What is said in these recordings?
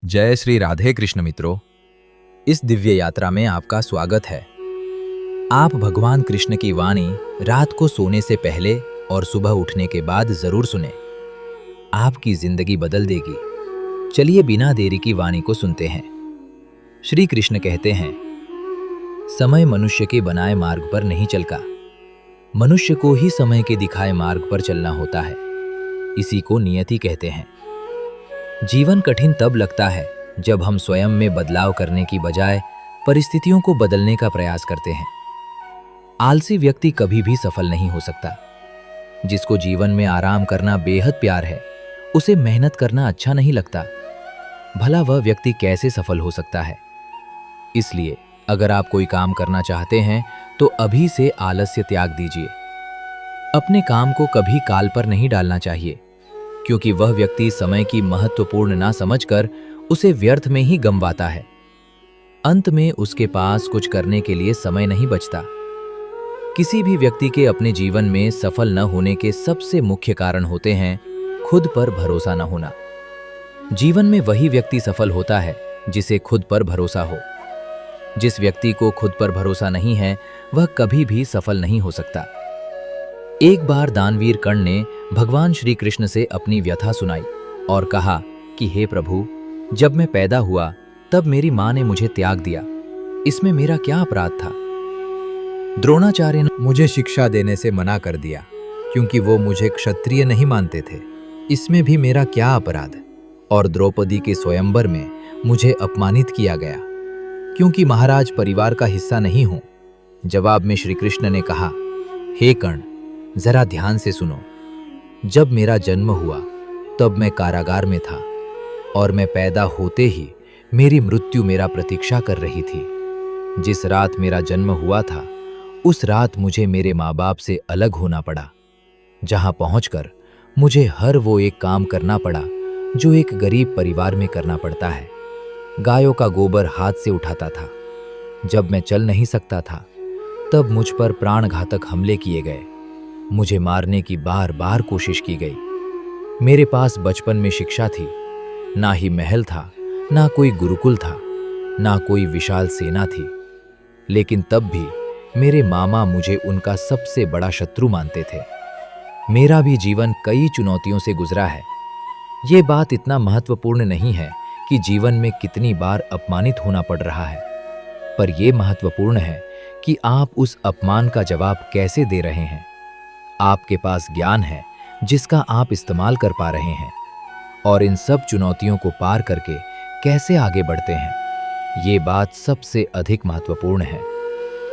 जय श्री राधे कृष्ण मित्रों, इस दिव्य यात्रा में आपका स्वागत है। आप भगवान कृष्ण की वाणी रात को सोने से पहले और सुबह उठने के बाद जरूर सुने। आपकी जिंदगी बदल देगी। चलिए बिना देरी की वाणी को सुनते हैं। श्री कृष्ण कहते हैं, समय मनुष्य के बनाए मार्ग पर नहीं चलता, मनुष्य को ही समय के दिखाए मार्ग पर चलना होता है। इसी को नियति कहते हैं। जीवन कठिन तब लगता है जब हम स्वयं में बदलाव करने की बजाय परिस्थितियों को बदलने का प्रयास करते हैं। आलसी व्यक्ति कभी भी सफल नहीं हो सकता। जिसको जीवन में आराम करना बेहद प्यार है, उसे मेहनत करना अच्छा नहीं लगता। भला वह व्यक्ति कैसे सफल हो सकता है? इसलिए अगर आप कोई काम करना चाहते हैं तो अभी से आलस्य त्याग दीजिए। अपने काम को कभी काल पर नहीं डालना चाहिए, क्योंकि वह व्यक्ति समय की महत्वपूर्ण ना समझकर उसे व्यर्थ में ही गंवाता है। अंत में उसके पास कुछ करने के लिए समय नहीं बचता। किसी भी व्यक्ति के अपने जीवन में सफल न होने के सबसे मुख्य कारण होते हैं खुद पर भरोसा न होना। जीवन में वही व्यक्ति सफल होता है जिसे खुद पर भरोसा हो। जिस व्यक्ति को खुद पर भरोसा नहीं है, वह कभी भी सफल नहीं हो सकता। एक बार दानवीर कर्ण ने भगवान श्री कृष्ण से अपनी व्यथा सुनाई और कहा कि हे प्रभु, जब मैं पैदा हुआ तब मेरी मां ने मुझे त्याग दिया। इसमें मेरा क्या अपराध था? द्रोणाचार्य ने मुझे शिक्षा देने से मना कर दिया, क्योंकि वो मुझे क्षत्रिय नहीं मानते थे। इसमें भी मेरा क्या अपराध? और द्रौपदी के स्वयंवर में मुझे अपमानित किया गया, क्योंकि महाराज परिवार का हिस्सा नहीं हूं। जवाब में श्री कृष्ण ने कहा, हे कर्ण, जरा ध्यान से सुनो। जब मेरा जन्म हुआ तब मैं कारागार में था, और मैं पैदा होते ही मेरी मृत्यु मेरा प्रतीक्षा कर रही थी। जिस रात मेरा जन्म हुआ था, उस रात मुझे मेरे माँ बाप से अलग होना पड़ा, जहां पहुंचकर मुझे हर वो एक काम करना पड़ा जो एक गरीब परिवार में करना पड़ता है। गायों का गोबर हाथ से उठाता था। जब मैं चल नहीं सकता था, तब मुझ पर प्राणघातक हमले किए गए। मुझे मारने की बार बार कोशिश की गई। मेरे पास बचपन में शिक्षा थी, ना ही महल था, ना कोई गुरुकुल था, ना कोई विशाल सेना थी। लेकिन तब भी मेरे मामा मुझे उनका सबसे बड़ा शत्रु मानते थे। मेरा भी जीवन कई चुनौतियों से गुजरा है। ये बात इतना महत्वपूर्ण नहीं है कि जीवन में कितनी बार अपमानित होना पड़ रहा है, पर यह महत्वपूर्ण है कि आप उस अपमान का जवाब कैसे दे रहे हैं। आपके पास ज्ञान है जिसका आप इस्तेमाल कर पा रहे हैं, और इन सब चुनौतियों को पार करके कैसे आगे बढ़ते हैं, ये बात सबसे अधिक महत्वपूर्ण है।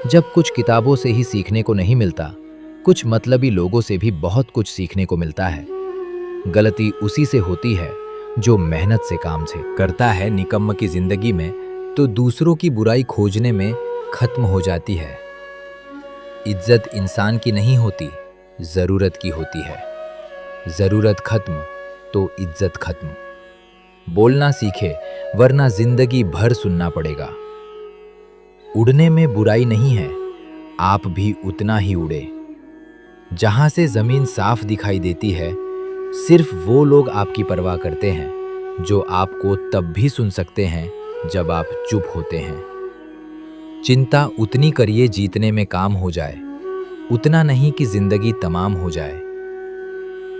जब कुछ किताबों से ही सीखने को नहीं मिलता, कुछ मतलबी लोगों से भी बहुत कुछ सीखने को मिलता है। गलती उसी से होती है जो मेहनत से काम से करता है। निकम्म की जिंदगी में तो दूसरों की बुराई खोजने में खत्म हो जाती है। इज्जत इंसान की नहीं होती, जरूरत की होती है। जरूरत खत्म तो इज्जत खत्म। बोलना सीखे, वरना जिंदगी भर सुनना पड़ेगा। उड़ने में बुराई नहीं है, आप भी उतना ही उड़े। जहां से जमीन साफ दिखाई देती है, सिर्फ वो लोग आपकी परवाह करते हैं जो आपको तब भी सुन सकते हैं जब आप चुप होते हैं। चिंता उतनी करिए जीतने में काम हो जाए, उतना नहीं कि जिंदगी तमाम हो जाए।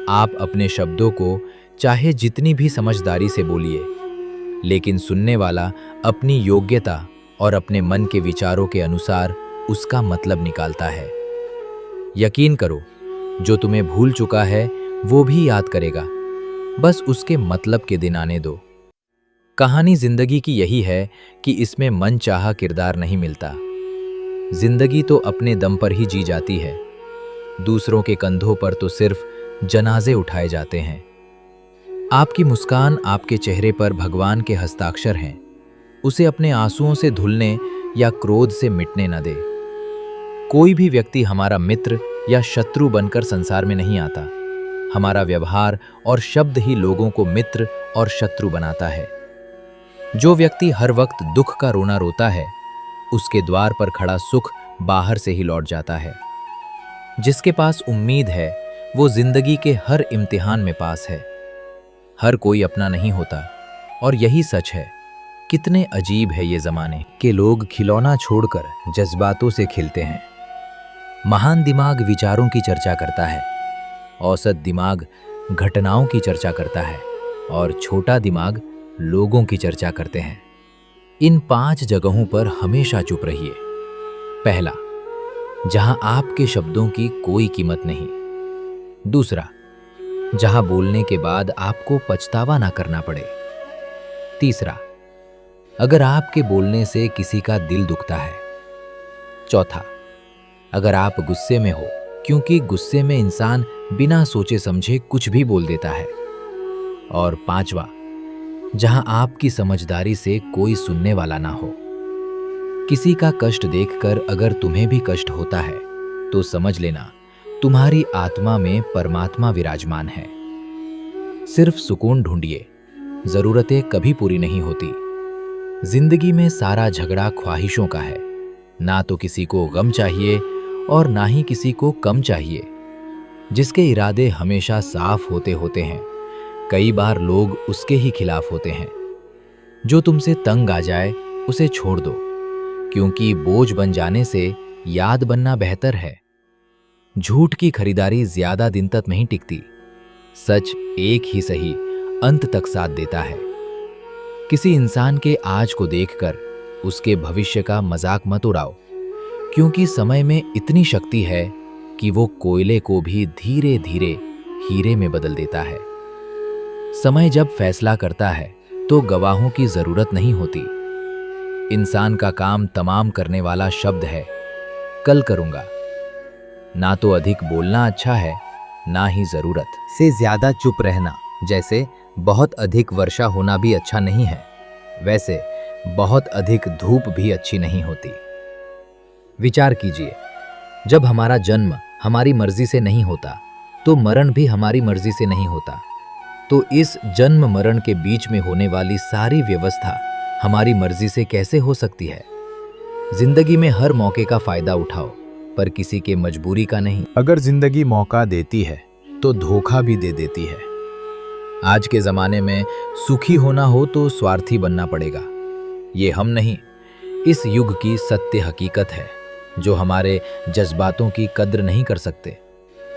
आप अपने शब्दों को चाहे जितनी भी समझदारी से बोलिए, लेकिन सुनने वाला अपनी योग्यता और अपने मन के विचारों के अनुसार उसका मतलब निकालता है। यकीन करो, जो तुम्हें भूल चुका है वो भी याद करेगा, बस उसके मतलब के दिन आने दो। कहानी जिंदगी की यही है कि इसमें मन चाहा किरदार नहीं मिलता। जिंदगी तो अपने दम पर ही जी जाती है। दूसरों के कंधों पर तो सिर्फ जनाजे उठाए जाते हैं। आपकी मुस्कान, आपके चेहरे पर भगवान के हस्ताक्षर हैं। उसे अपने आंसुओं से धुलने या क्रोध से मिटने न दे। कोई भी व्यक्ति हमारा मित्र या शत्रु बनकर संसार में नहीं आता। हमारा व्यवहार और शब्द ही लोगों को मित्र और शत्रु बनाता है। जो व्यक्ति हर वक्त दुख का रोना रोता है, उसके द्वार पर खड़ा सुख बाहर से ही लौट जाता है। जिसके पास उम्मीद है, वो जिंदगी के हर इम्तिहान में पास है। हर कोई अपना नहीं होता, और यही सच है। कितने अजीब है ये ज़माने के लोग खिलौना छोड़कर जज्बातों से खेलते हैं। महान दिमाग विचारों की चर्चा करता है, औसत दिमाग घटनाओं की चर्चा करता है और छोटा दिमाग लोगों की चर्चा करते हैं। इन 5 जगहों पर हमेशा चुप रहिए। पहला, जहां आपके शब्दों की कोई कीमत नहीं। दूसरा, जहां बोलने के बाद आपको पछतावा ना करना पड़े। तीसरा, अगर आपके बोलने से किसी का दिल दुखता है। चौथा, अगर आप गुस्से में हो, क्योंकि गुस्से में इंसान बिना सोचे समझे कुछ भी बोल देता है। और पांचवा, जहां आपकी समझदारी से कोई सुनने वाला ना हो। किसी का कष्ट देखकर अगर तुम्हें भी कष्ट होता है तो समझ लेना तुम्हारी आत्मा में परमात्मा विराजमान है। सिर्फ सुकून ढूंढिए, जरूरतें कभी पूरी नहीं होती। जिंदगी में सारा झगड़ा ख्वाहिशों का है। ना तो किसी को गम चाहिए और ना ही किसी को कम चाहिए। जिसके इरादे हमेशा साफ होते होते हैं, कई बार लोग उसके ही खिलाफ होते हैं। जो तुमसे तंग आ जाए उसे छोड़ दो, क्योंकि बोझ बन जाने से याद बनना बेहतर है। झूठ की खरीदारी ज्यादा दिन तक नहीं टिकती। सच एक ही सही अंत तक साथ देता है। किसी इंसान के आज को देखकर उसके भविष्य का मजाक मत उड़ाओ, क्योंकि समय में इतनी शक्ति है कि वो कोयले को भी धीरे धीरे हीरे में बदल देता है। समय जब फैसला करता है तो गवाहों की जरूरत नहीं होती। इंसान का काम तमाम करने वाला शब्द है, कल करूंगा। ना तो अधिक बोलना अच्छा है, ना ही जरूरत से ज्यादा चुप रहना। जैसे बहुत अधिक वर्षा होना भी अच्छा नहीं है, वैसे बहुत अधिक धूप भी अच्छी नहीं होती। विचार कीजिए, जब हमारा जन्म हमारी मर्जी से नहीं होता तो मरण भी हमारी मर्जी से नहीं होता। तो इस जन्म मरण के बीच में होने वाली सारी व्यवस्था हमारी मर्जी से कैसे हो सकती है? जिंदगी में हर मौके का फायदा उठाओ, पर किसी के मजबूरी का नहीं। अगर जिंदगी मौका देती है तो धोखा भी दे देती है। आज के जमाने में सुखी होना हो तो स्वार्थी बनना पड़ेगा। ये हम नहीं, इस युग की सत्य हकीकत है। जो हमारे जज्बातों की कद्र नहीं कर सकते,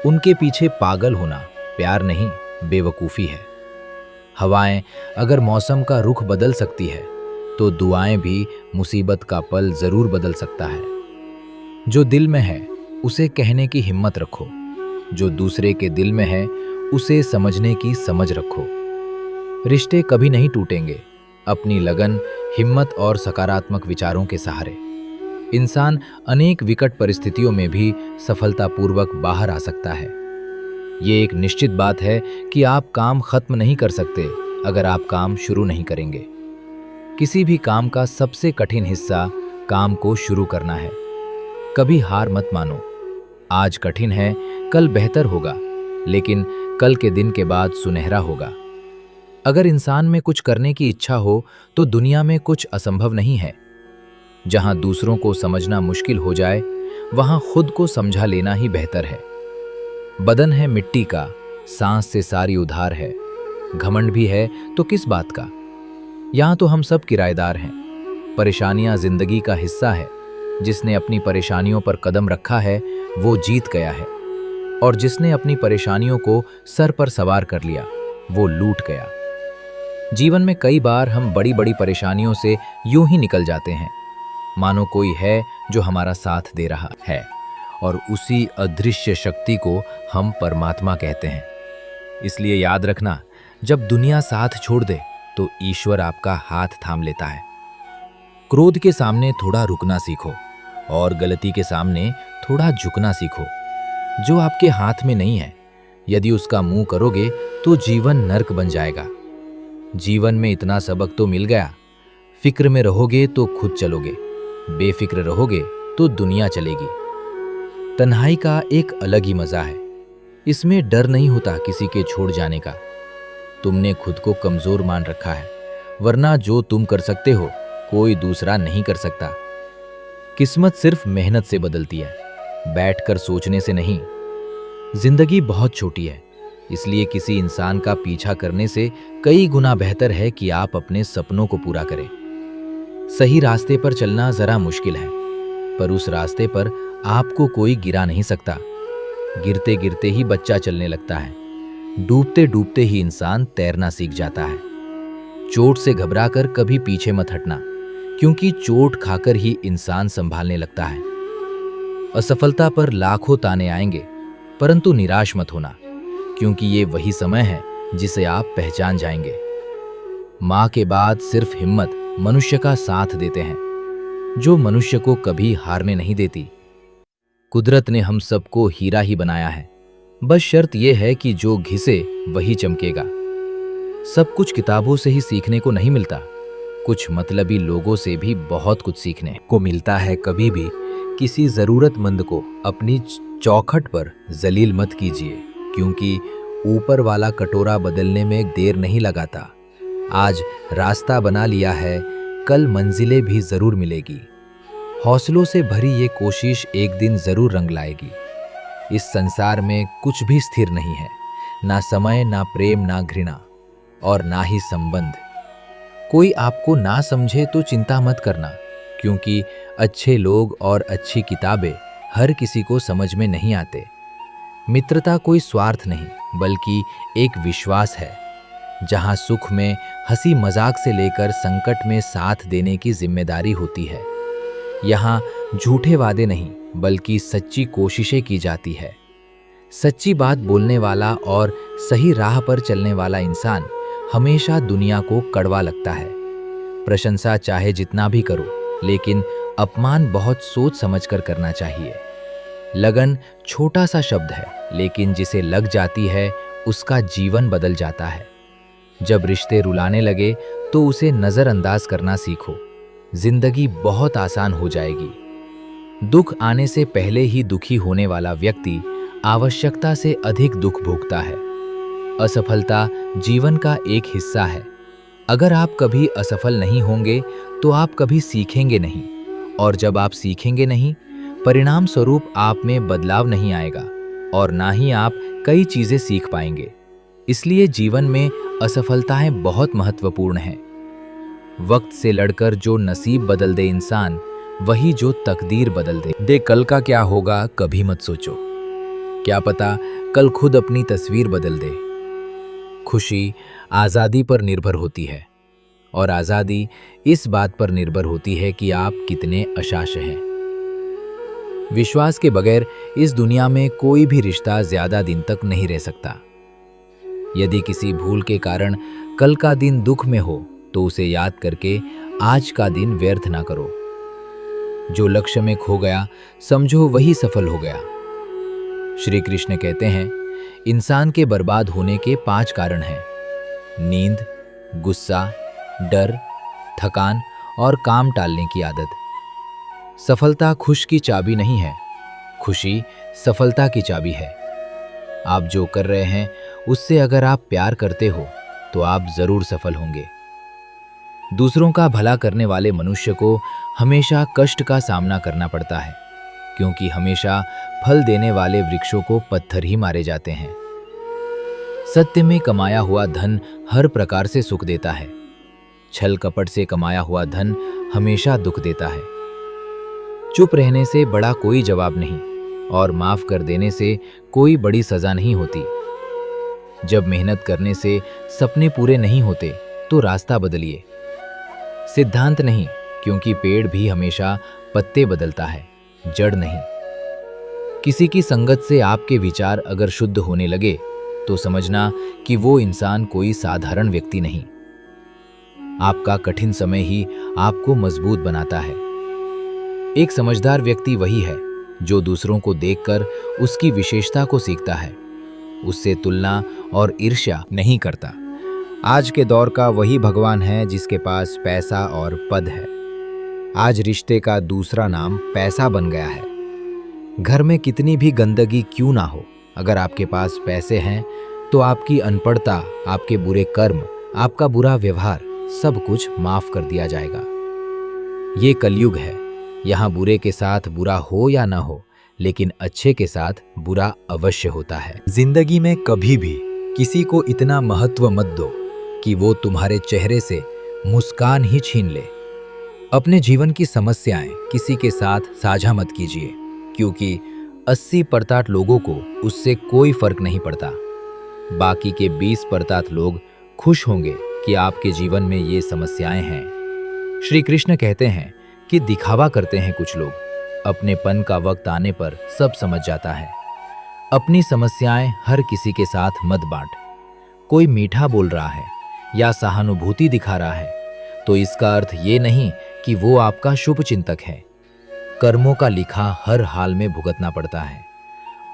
उनके पीछे पागल होना प्यार नहीं, बेवकूफ़ी है। हवाएं अगर मौसम का रुख बदल सकती है तो दुआएं भी मुसीबत का पल जरूर बदल सकता है। जो दिल में है उसे कहने की हिम्मत रखो, जो दूसरे के दिल में है उसे समझने की समझ रखो। रिश्ते कभी नहीं टूटेंगे अपनी लगन, हिम्मत और सकारात्मक विचारों के सहारे। इंसान अनेक विकट परिस्थितियों में भी सफलतापूर्वक बाहर आ सकता है। ये एक निश्चित बात है कि आप काम खत्म नहीं कर सकते अगर आप काम शुरू नहीं करेंगे। किसी भी काम का सबसे कठिन हिस्सा काम को शुरू करना है। कभी हार मत मानो। आज कठिन है, कल बेहतर होगा, लेकिन कल के दिन के बाद सुनहरा होगा। अगर इंसान में कुछ करने की इच्छा हो तो दुनिया में कुछ असंभव नहीं है। जहां दूसरों को समझना मुश्किल हो जाए, वहां खुद को समझा लेना ही बेहतर है। बदन है मिट्टी का, सांस से सारी उधार है। घमंड भी है तो किस बात का? यहां तो हम सब किराएदार हैं। परेशानियां जिंदगी का हिस्सा है। जिसने अपनी परेशानियों पर कदम रखा है वो जीत गया है, और जिसने अपनी परेशानियों को सर पर सवार कर लिया वो लूट गया। जीवन में कई बार हम बड़ी बड़ी परेशानियों से यूं ही निकल जाते हैं, मानो कोई है जो हमारा साथ दे रहा है, और उसी अदृश्य शक्ति को हम परमात्मा कहते हैं। इसलिए याद रखना, जब दुनिया साथ छोड़ दे तो ईश्वर आपका हाथ थाम लेता है। क्रोध के सामने थोड़ा रुकना सीखो और गलती के सामने थोड़ा झुकना सीखो। जो आपके हाथ में नहीं है, यदि उसका मुंह करोगे तो जीवन नर्क बन जाएगा। जीवन में इतना सबक तो मिल गया, फिक्र में रहोगे तो खुद चलोगे, बेफिक्र रहोगे तो दुनिया चलेगी। तन्हाई का एक अलग ही मजा है। इसमें डर नहीं होता किसी के छोड़ जाने का। तुमने खुद को कमजोर मान रखा है, वरना जो तुम कर सकते हो कोई दूसरा नहीं कर सकता। किस्मत सिर्फ मेहनत से बदलती है, बैठकर सोचने से नहीं। जिंदगी बहुत छोटी है, इसलिए किसी इंसान का पीछा करने से कई गुना बेहतर है कि आप अपने सपनों को पूरा करें। सही रास्ते पर चलना जरा मुश्किल है, पर उस रास्ते पर आपको कोई गिरा नहीं सकता। गिरते गिरते ही बच्चा चलने लगता है, डूबते डूबते ही इंसान तैरना सीख जाता है। चोट से घबराकर कभी पीछे मत हटना, क्योंकि चोट खाकर ही इंसान संभालने लगता है। असफलता पर लाखों ताने आएंगे, परंतु निराश मत होना, क्योंकि ये वही समय है जिसे आप पहचान जाएंगे। मां के बाद सिर्फ हिम्मत मनुष्य का साथ देते हैं, जो मनुष्य को कभी हारने नहीं देती। कुदरत ने हम सबको हीरा ही बनाया है, बस शर्त यह है कि जो घिसे वही चमकेगा। सब कुछ किताबों से ही सीखने को नहीं मिलता, कुछ मतलबी लोगों से भी बहुत कुछ सीखने को मिलता है। कभी भी किसी जरूरतमंद को अपनी चौखट पर जलील मत कीजिए, क्योंकि ऊपर वाला कटोरा बदलने में देर नहीं लगाता। आज रास्ता बना लिया है, कल मंजिलें भी जरूर मिलेगी। हौसलों से भरी ये कोशिश एक दिन जरूर रंग लाएगी। इस संसार में कुछ भी स्थिर नहीं है, ना समय, ना प्रेम, ना घृणा और ना ही संबंध। कोई आपको ना समझे तो चिंता मत करना, क्योंकि अच्छे लोग और अच्छी किताबें हर किसी को समझ में नहीं आते। मित्रता कोई स्वार्थ नहीं, बल्कि एक विश्वास है, जहां सुख में हंसी मजाक से लेकर संकट में साथ देने की जिम्मेदारी होती है। यहाँ झूठे वादे नहीं, बल्कि सच्ची कोशिशें की जाती है। सच्ची बात बोलने वाला और सही राह पर चलने वाला इंसान हमेशा दुनिया को कड़वा लगता है। प्रशंसा चाहे जितना भी करो, लेकिन अपमान बहुत सोच समझकर करना चाहिए। लगन छोटा सा शब्द है, लेकिन जिसे लग जाती है उसका जीवन बदल जाता है। जब रिश्ते रुलाने लगे तो उसे नजरअंदाज करना सीखो, जिंदगी बहुत आसान हो जाएगी। दुख आने से पहले ही दुखी होने वाला व्यक्ति आवश्यकता से अधिक दुख भोगता है। असफलता जीवन का एक हिस्सा है। अगर आप कभी असफल नहीं होंगे तो आप कभी सीखेंगे नहीं, और जब आप सीखेंगे नहीं, परिणाम स्वरूप आप में बदलाव नहीं आएगा और ना ही आप कई चीजें सीख पाएंगे। इसलिए जीवन में असफलताएं बहुत महत्वपूर्ण हैं। वक्त से लड़कर जो नसीब बदल दे इंसान, वही जो तकदीर बदल दे। कल का क्या होगा कभी मत सोचो, क्या पता कल खुद अपनी तस्वीर बदल दे। खुशी आज़ादी पर निर्भर होती है, और आज़ादी इस बात पर निर्भर होती है कि आप कितने अशाश हैं। विश्वास के बगैर इस दुनिया में कोई भी रिश्ता ज्यादा दिन तक नहीं रह सकता। यदि किसी भूल के कारण कल का दिन दुख में हो, तो उसे याद करके आज का दिन व्यर्थ ना करो। जो लक्ष्य में खो गया, समझो वही सफल हो गया। श्री कृष्ण कहते हैं, इंसान के बर्बाद होने के 5 कारण हैं: नींद, गुस्सा, डर, थकान और काम टालने की आदत। सफलता खुश की चाबी नहीं है, खुशी सफलता की चाबी है। आप जो कर रहे हैं उससे अगर आप प्यार करते हो तो आप जरूर सफल होंगे। दूसरों का भला करने वाले मनुष्य को हमेशा कष्ट का सामना करना पड़ता है, क्योंकि हमेशा फल देने वाले वृक्षों को पत्थर ही मारे जाते हैं। सत्य में कमाया हुआ धन हर प्रकार से सुख देता है, छल कपट से कमाया हुआ धन हमेशा दुख देता है। चुप रहने से बड़ा कोई जवाब नहीं, और माफ कर देने से कोई बड़ी सजा नहीं होती। जब मेहनत करने से सपने पूरे नहीं होते तो रास्ता बदलिए। सिद्धांत नहीं, क्योंकि पेड़ भी हमेशा पत्ते बदलता है, जड़ नहीं। किसी की संगत से आपके विचार अगर शुद्ध होने लगे तो समझना कि वो इंसान कोई साधारण व्यक्ति नहीं। आपका कठिन समय ही आपको मजबूत बनाता है। एक समझदार व्यक्ति वही है जो दूसरों को देखकर उसकी विशेषता को सीखता है, उससे तुलना और ईर्ष्या नहीं करता। आज के दौर का वही भगवान है जिसके पास पैसा और पद है। आज रिश्ते का दूसरा नाम पैसा बन गया है। घर में कितनी भी गंदगी क्यों ना हो, अगर आपके पास पैसे हैं तो आपकी अनपढ़ता, आपके बुरे कर्म, आपका बुरा व्यवहार, सब कुछ माफ कर दिया जाएगा। ये कलयुग है, यहाँ बुरे के साथ बुरा हो या ना हो, लेकिन अच्छे के साथ बुरा अवश्य होता है। जिंदगी में कभी भी किसी को इतना महत्व मत दो कि वो तुम्हारे चेहरे से मुस्कान ही छीन ले। अपने जीवन की समस्याएं किसी के साथ साझा मत कीजिए, क्योंकि 80% लोगों को उससे कोई फर्क नहीं पड़ता। बाकी के 20% लोग खुश होंगे कि आपके जीवन में ये समस्याएं हैं। श्री कृष्ण कहते हैं कि दिखावा करते हैं कुछ लोग, अपनेपन का वक्त आने पर सब समझ जाता है। अपनी समस्याएं हर किसी के साथ मत बांट। कोई मीठा बोल रहा है या सहानुभूति दिखा रहा है तो इसका अर्थ ये नहीं कि वो आपका शुभ चिंतक है। कर्मों का लिखा हर हाल में भुगतना पड़ता है।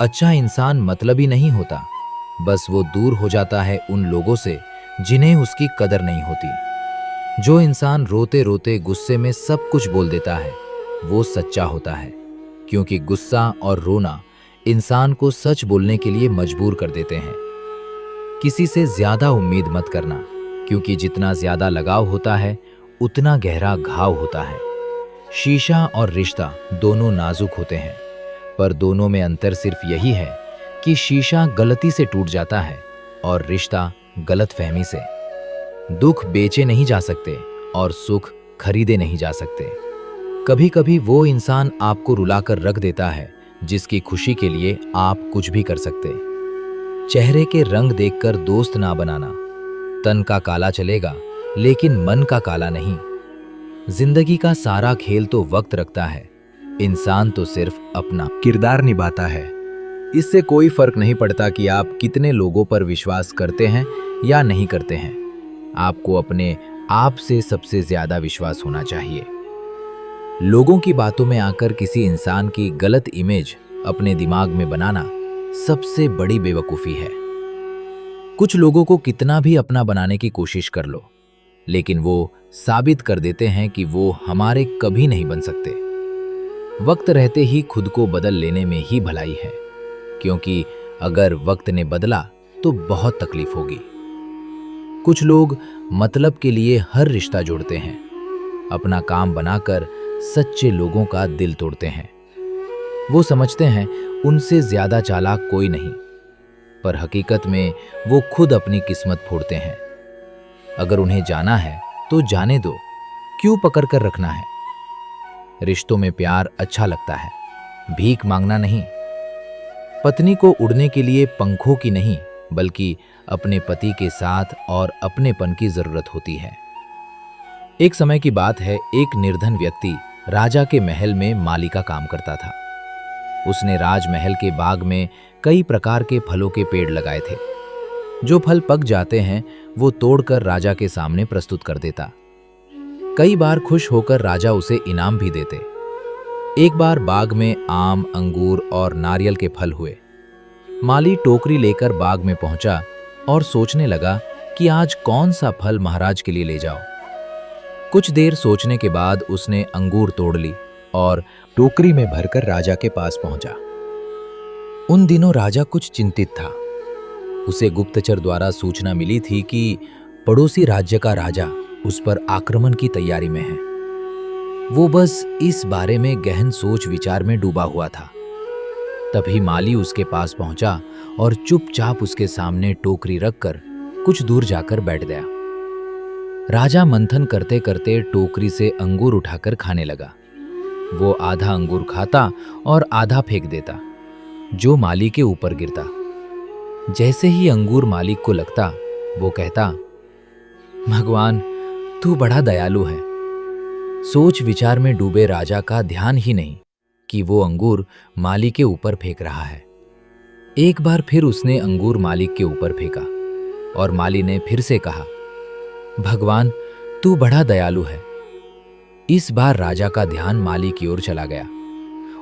अच्छा इंसान मतलबी नहीं होता, बस वो दूर हो जाता है उन लोगों से जिन्हें उसकी कदर नहीं होती। जो इंसान रोते रोते गुस्से में सब कुछ बोल देता है वो सच्चा होता है, क्योंकि गुस्सा और रोना इंसान को सच बोलने के लिए मजबूर कर देते हैं। किसी से ज्यादा उम्मीद मत करना, क्योंकि जितना ज्यादा लगाव होता है उतना गहरा घाव होता है। शीशा और रिश्ता दोनों नाजुक होते हैं, पर दोनों में अंतर सिर्फ यही है कि शीशा गलती से टूट जाता है और रिश्ता गलतफहमी से। दुख बेचे नहीं जा सकते और सुख खरीदे नहीं जा सकते। कभी कभी वो इंसान आपको रुलाकर रख देता है जिसकी खुशी के लिए आप कुछ भी कर सकते। चेहरे के रंग देखकर दोस्त ना बनाना। तन का काला चलेगा लेकिन मन का काला नहीं। जिंदगी का सारा खेल तो वक्त रखता है, इंसान तो सिर्फ अपना किरदार निभाता है। इससे कोई फर्क नहीं पड़ता कि आप कितने लोगों पर विश्वास करते हैं या नहीं करते हैं। आपको अपने आप से सबसे ज्यादा विश्वास होना चाहिए। लोगों की बातों में आकर किसी इंसान की गलत इमेज अपने दिमाग में बनाना सबसे बड़ी बेवकूफी है। कुछ लोगों को कितना भी अपना बनाने की कोशिश कर लो, लेकिन वो साबित कर देते हैं कि वो हमारे कभी नहीं बन सकते। वक्त रहते ही खुद को बदल लेने में ही भलाई है, क्योंकि अगर वक्त ने बदला तो बहुत तकलीफ होगी। कुछ लोग मतलब के लिए हर रिश्ता जोड़ते हैं, अपना काम बनाकर सच्चे लोगों का दिल तोड़ते हैं। वो समझते हैं उनसे ज्यादा चालाक कोई नहीं, पर हकीकत में वो खुद अपनी किस्मत फोड़ते हैं। अगर उन्हें जाना है तो जाने दो, क्यों पकड़ कर रखना है। रिश्तों में प्यार अच्छा लगता है, भीख मांगना नहीं। पत्नी को उड़ने के लिए पंखों की नहीं, बल्कि अपने पति के साथ और अपनेपन की जरूरत होती है। एक समय की बात है, एक निर्धन व्यक्ति राजा के महल में माली का काम करता था। उसने राजमहल के बाग में कई प्रकार के फलों के पेड़ लगाए थे। जो फल पक जाते हैं वो तोड़कर राजा के सामने प्रस्तुत कर देता। कई बार खुश होकर राजा उसे इनाम भी देते। एक बार बाग में आम, अंगूर और नारियल के फल हुए। माली टोकरी लेकर बाग में पहुंचा और सोचने लगा कि आज कौन सा फल महाराज के लिए ले जाओ। कुछ देर सोचने के बाद उसने अंगूर तोड़ ली और टोकरी में भरकर राजा के पास पहुंचा। उन दिनों राजा कुछ चिंतित था। उसे गुप्तचर द्वारा सूचना मिली थी कि पड़ोसी राज्य का राजा उस पर आक्रमण की तैयारी में है। वो बस इस बारे में गहन सोच विचार में डूबा हुआ था। तभी माली उसके पास पहुंचा और चुपचाप उसके सामने टोकरी रखकर कुछ दूर जाकर बैठ गया। राजा मंथन करते करते टोकरी से अंगूर उठाकर खाने लगा। वो आधा अंगूर खाता और आधा फेंक देता, जो माली के ऊपर गिरता। जैसे ही अंगूर मालिक को लगता, वो कहता, भगवान तू बड़ा दयालु है। सोच विचार में डूबे राजा का ध्यान ही नहीं कि वो अंगूर माली के ऊपर फेंक रहा है। एक बार फिर उसने अंगूर मालिक के ऊपर फेंका और माली ने फिर से कहा, भगवान तू बड़ा दयालु है। इस बार राजा का ध्यान माली की ओर चला गया।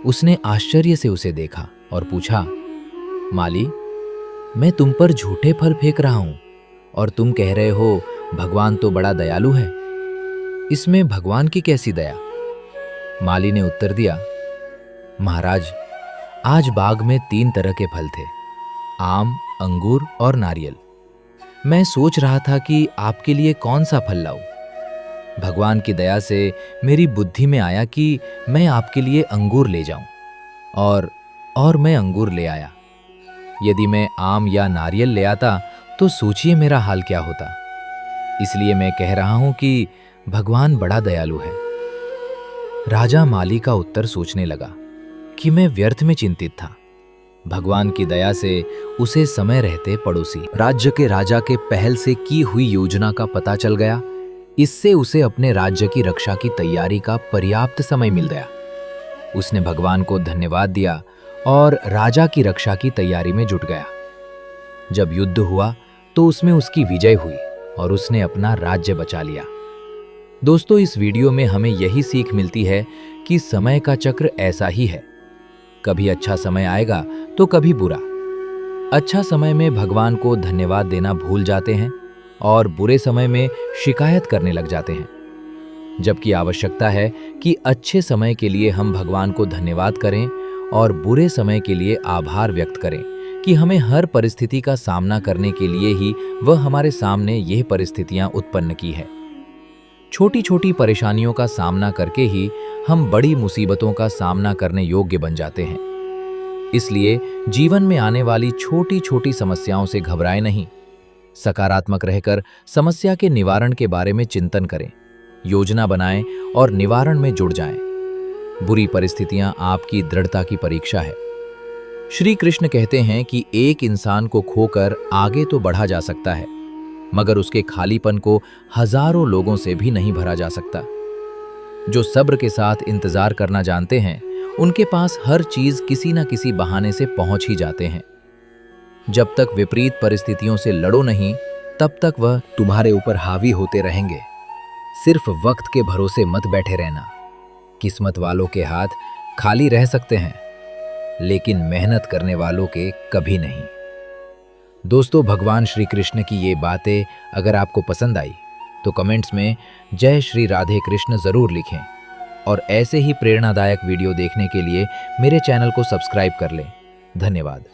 उसने आश्चर्य से उसे देखा और पूछा, माली मैं तुम पर झूठे फल फेंक रहा हूं और तुम कह रहे हो भगवान तो बड़ा दयालु है। इसमें भगवान की कैसी दया? माली ने उत्तर दिया, महाराज आज बाग में 3 तरह के फल थे, आम, अंगूर और नारियल। मैं सोच रहा था कि आपके लिए कौन सा फल लाऊं। भगवान की दया से मेरी बुद्धि में आया कि मैं आपके लिए अंगूर ले जाऊं और मैं अंगूर ले आया। यदि मैं आम या नारियल ले आता तो सोचिए मेरा हाल क्या होता। इसलिए मैं कह रहा हूं कि भगवान बड़ा दयालु है। राजा माली का उत्तर सोचने लगा कि मैं व्यर्थ में चिंतित था। भगवान की दया से उसे समय रहते पड़ोसी राज्य के राजा के पहल से की हुई योजना का पता चल गया। इससे उसे अपने राज्य की रक्षा की तैयारी का पर्याप्त समय मिल गया। उसने भगवान को धन्यवाद दिया और राजा की रक्षा की तैयारी में जुट गया। जब युद्ध हुआ तो उसमें उसकी विजय हुई और उसने अपना राज्य बचा लिया। दोस्तों, इस वीडियो में हमें यही सीख मिलती है कि समय का चक्र ऐसा ही है। कभी अच्छा समय आएगा तो कभी बुरा। अच्छा समय में भगवान को धन्यवाद देना भूल जाते हैं और बुरे समय में शिकायत करने लग जाते हैं। जबकि आवश्यकता है कि अच्छे समय के लिए हम भगवान को धन्यवाद करें और बुरे समय के लिए आभार व्यक्त करें कि हमें हर परिस्थिति का सामना करने के लिए ही वह हमारे सामने यह परिस्थितियां उत्पन्न की है। छोटी छोटी परेशानियों का सामना करके ही हम बड़ी मुसीबतों का सामना करने योग्य बन जाते हैं। इसलिए जीवन में आने वाली छोटी छोटी समस्याओं से घबराएं नहीं। सकारात्मक रहकर समस्या के निवारण के बारे में चिंतन करें, योजना बनाएं और निवारण में जुड़ जाएं। बुरी परिस्थितियां आपकी दृढ़ता की परीक्षा है। श्री कृष्ण कहते हैं कि एक इंसान को खोकर आगे तो बढ़ा जा सकता है, मगर उसके खालीपन को हजारों लोगों से भी नहीं भरा जा सकता। जो सब्र के साथ इंतजार करना जानते हैं, उनके पास हर चीज किसी न किसी बहाने से पहुंच ही जाते हैं। जब तक विपरीत परिस्थितियों से लड़ो नहीं, तब तक वह तुम्हारे ऊपर हावी होते रहेंगे। सिर्फ वक्त के भरोसे मत बैठे रहना। किस्मत वालों के हाथ खाली रह सकते हैं, लेकिन मेहनत करने वालों के कभी नहीं। दोस्तों, भगवान श्री कृष्ण की ये बातें अगर आपको पसंद आई तो कमेंट्स में जय श्री राधे कृष्ण जरूर लिखें और ऐसे ही प्रेरणादायक वीडियो देखने के लिए मेरे चैनल को सब्सक्राइब कर लें। धन्यवाद।